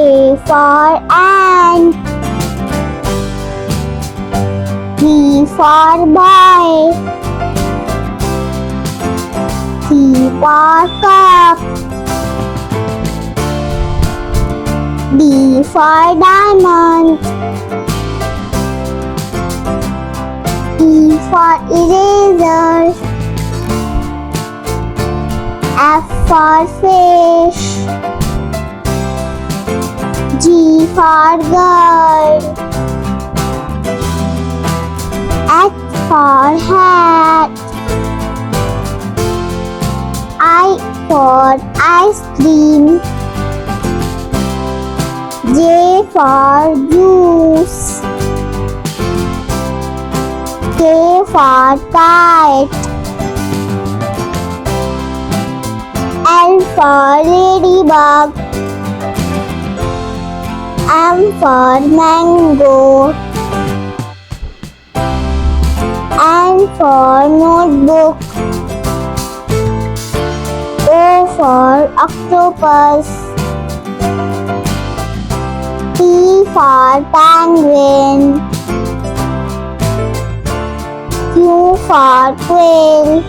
A for ant. B for boy. C for cup. D for diamond. E for eraser. F for fish. G for girl. H for hat. I for ice cream. J for juice. K for kite. L for ladybug. M for mango. N for notebook. O for octopus. P for penguin. Q for quail.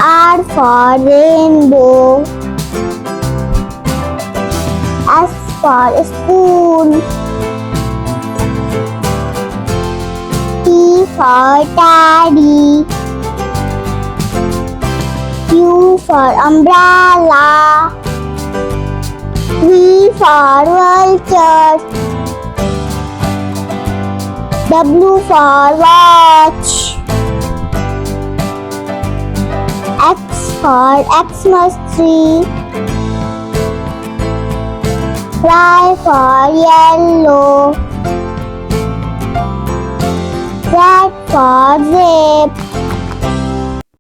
R for rainbow. S for spoon. T for teddy. U for umbrella. V for vulture. W for watch. X for Xmas tree. Y for yellow. Z for zip.